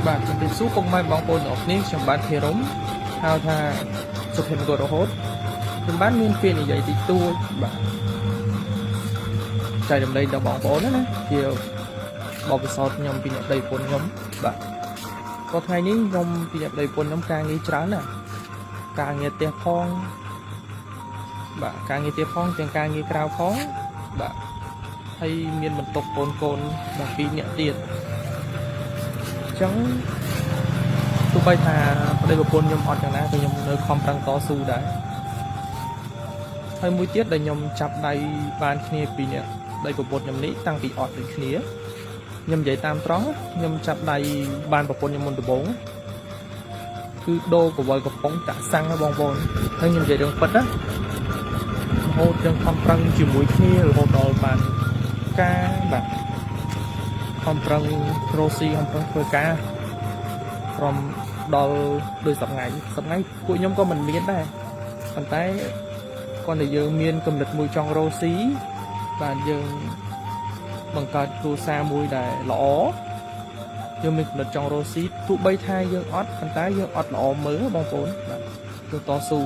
បាទជំរាបសួរពុកម៉ែបងប្អូនទាំងអស់គ្នាខ្ញុំបាទធីរុំហៅថាសុភមង្គលរហូតខ្ញុំបានមានពេលនិយាយតិចតួចបាទចែករំលែកដល់បងប្អូនណាជាបបិសោតខ្ញុំពីអ្នកប្តីប្រពន្ធខ្ញុំបាទក៏ថ្ងៃនេះខ្ញុំពីអ្នកប្តីប្រពន្ធខ្ញុំការងារច្រើនណាស់ការងារផ្ទះផងបាទការងារផ្ទះផងទាំងការងារក្រៅផងបាទហើយមានបន្ទុកកូនបាទ2នាក់ទៀតអញ្ចឹងទោះបីថាប្តីប្រពន្ធខ្ញុំអត់យ៉ាងណាក៏ខ្ញុំនៅខំប្រឹងតស៊ូដែរហើយមួយទៀតដែលខ្ញុំចាប់ដៃបានគ្នាពីអ្នកប្តីប្រពន្ធខ្ញុំនេះតាំងពីអត់ដូចគ្នាខ្ញុំនិយាយតាមត្រង់ខ្ញុំចាប់ដៃបានប្រពន្ធខ្ញុំមុនដំបូងគឺដូរកវលកំប៉ុងតាក់សាំងណាបងប្អូនហើយខ្ញុំនិយាយរឿងពិតណារហូតយើងខំប្រឹងជាមួយគ្នារហូតដល់បានការបាទខំប្រឹងរស់ស៊ីខំប្រឹងធ្វើការព្រមដល់ដោយសប្ថ្ងៃពួកខ្ញុំក៏មិនមានដែរប៉ុន្តែគាត់តែយើងមានគំនិតមួយចង់រស់ស៊ីបាទយើងបង្កើតគ្រួសារមួយដែលល្អយើងមានគំនិតចង់រស់ស៊ីទោះបីថាយើងអត់ប៉ុន្តែយើងអត់ល្អមើលបងប្អូនបាទគឺតស៊ូ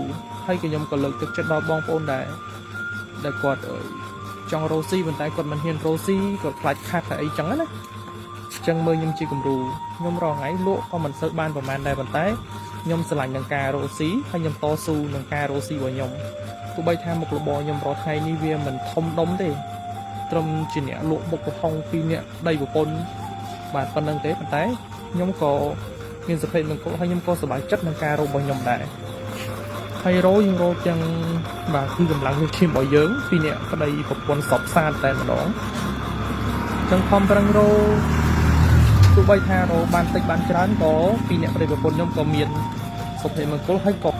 ហើយក៏ខ្ញុំក៏លើកទឹកចិត្តដល់បងប្អូនដែរគាត់ចង់រស់ស៊ីប៉ុន្តែគាត់មិនហ៊ានរស់ស៊ីគាត់ខ្លាចខាតតែអីចឹងណាអញ្ចឹងមើលខ្ញុំជាគំរូខ្ញុំរងថ្ងៃលក់ក៏មិនសូវបានប្រហែលដែរប៉ុន្តែខ្ញុំស្រឡាញ់នឹងការរស់ស៊ីហើយខ្ញុំតស៊ូនឹងការរស់ស៊ីរបស់ខ្ញុំទោះបីថាមុខរបរខ្ញុំរាល់ថ្ងៃនេះវាមិនធំដុំទេត្រឹមជាអ្នកលក់មុខកំហុង2នាក់ប្តីប្រពន្ធបាទប៉ុណ្្នឹងទេប៉ុន្តែខ្ញុំក៏មានសុភមង្គលហើយខ្ញុំក៏សប្បាយចិត្តនឹងការរស់របស់ខ្ញុំដែរហើយយើងរកទាំងបាទគឺកម្លាំងវាឈាមរបស់យើងពីអ្នកប្តីប្រពន្ធសពសានតែម្ដងចឹងខំប្រឹងរកទោះបីថារកបានតិចបានច្រើនក៏ពីអ្នកប្តីប្រពន្ធខ្ញុំក៏មានសុភមង្គលហើយក៏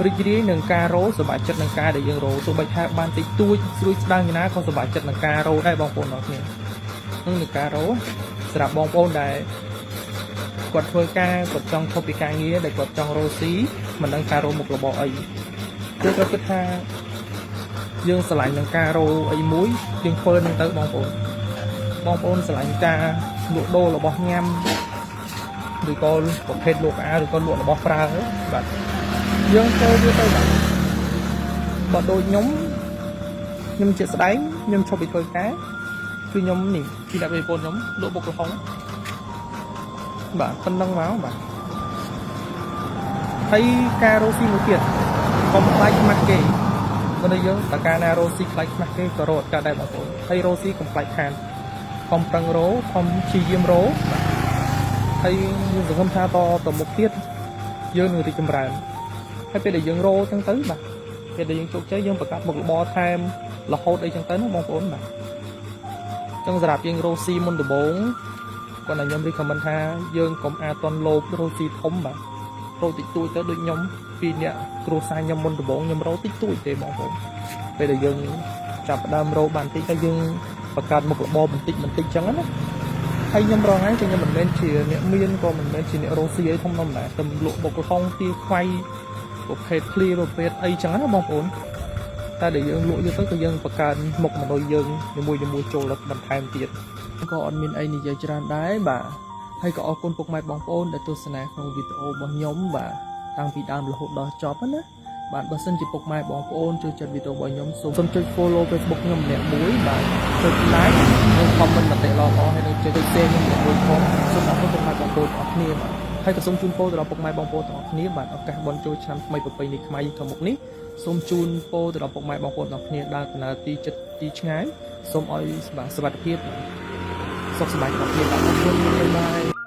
រីករាយនឹងការរកសប្បាយចិត្តនឹងការដែលយើងរកទោះបីថាបានតិចតួចស្រួយស្ដាងយ៉ាងណាក៏សប្បាយចិត្តនឹងការរកដែរបងប្អូនអរគ្នានឹងការរកសម្រាប់បងប្អូនដែលគាត់ធ្វើការគាត់ចង់ឈប់ពីការងារដែលគាត់ចង់រស់ស៊ីមិនដឹងការរកមុខរបរអីគឺគាត់គិតថាយើងស្រឡាញ់នឹងការរកអីមួយយើងធ្វើនឹងទៅបងប្អូនស្រឡាញ់ការលក់ដូររបស់ញ៉ាំឬក៏ប្រភេទលក់អាឬក៏លក់របស់ប្រើបាទយើងធ្វើវាទៅបាទបើដូចខ្ញុំជាស្ដែងខ្ញុំឈប់ពីធ្វើការគឺខ្ញុំនេះពីអ្នកប្រពន្ធខ្ញុំលក់បុកកំហុងបាទប៉ុណ្ណឹងមកបាទហើយការរស់ស៊ីមួយទៀតកុំខ្លាចខ្មាស់គេបើយើងតើការណារស់ស៊ីខ្លាចខ្មាស់គេក៏រត់កើតដែរបងប្អូនហើយរស់ស៊ីកុំខ្លាចខានខំប្រឹងរកខំព្យាយាមរកហើយយើងសង្ឃឹមថាតមុខទៀតយើងនឹងរីកចម្រើនហើយពេលដែលយើងរកចឹងទៅបាទពេលដែលយើងជោគជ័យយើងបង្កើតមុខរបរថែមរហូតអីចឹងទៅណាបងប្អូនបាទចឹងសម្រាប់យើងរស់ស៊ីមុនដំបូងគាត់ឲ្យខ្ញុំរីកខមមិនថាយើងកុំអាតន់លោភរស់ស៊ីធំបាទរកតិចតួចទៅដូចខ្ញុំពីអ្នកគ្រួសារខ្ញុំមុនដំបូងខ្ញុំរកតិចតួចទេបងប្អូនពេលដែលយើងចាប់ផ្ដើមរកបានតិចទៅយើងបង្កើតមុខរបរបន្តិចចឹងណាហើយខ្ញុំរងហើយខ្ញុំមិនមែនជាអ្នកមានក៏មិនមែនជាអ្នករស់ស៊ីអីធំដែរតែលក់បុកកំហុងទីខ្វៃប្រភេទឃ្លីប្រភេទអីចឹងណាបងប្អូនតែដែលយើងលក់យកទៅក៏យើងបង្កើនមុខមនុស្សយើងជាមួយចូលបន្ថែមទៀតក៏អត់មានអីនិយាយច្រើនដែរបាទហើយក៏អរគុណពុកម៉ែបងប្អូនដែលទស្សនាក្នុងវីដេអូរបស់ខ្ញុំបាទតាំងពីដើមរហូតដល់ចប់ណាបាទបើសិនជាពុកម៉ែបងប្អូនចូលចិត្តវីដេអូរបស់ខ្ញុំសូមចុច follow Facebook ខ្ញុំម្នាក់មួយបាទចុច like និង comment មតិល្អៗហើយនឹងចុច share ខ្ញុំម្នាក់មួយផងសូមអរគុណពុកម៉ែបងប្អូនទាំងអស់គ្នាបាទហើយក៏សូមជូនពរទៅដល់ពុកម៉ែបងប្អូនទាំងអស់គ្នាបាទឱកាសបុណ្យចូលឆ្នាំថ្មីប្រពៃណីខ្មែរខាងមុខនេះសូមជូនពរទៅដល់ពុកម៉ែបងប្អូនទាំងអស់គ្នាដើរដំណើរទីចិត្តទីឆ្ងាយសូមឲ្យសុខសប្បាយភាពសុខសប្បាយទាំងអស់គ្នាបាទអរគុណបាយ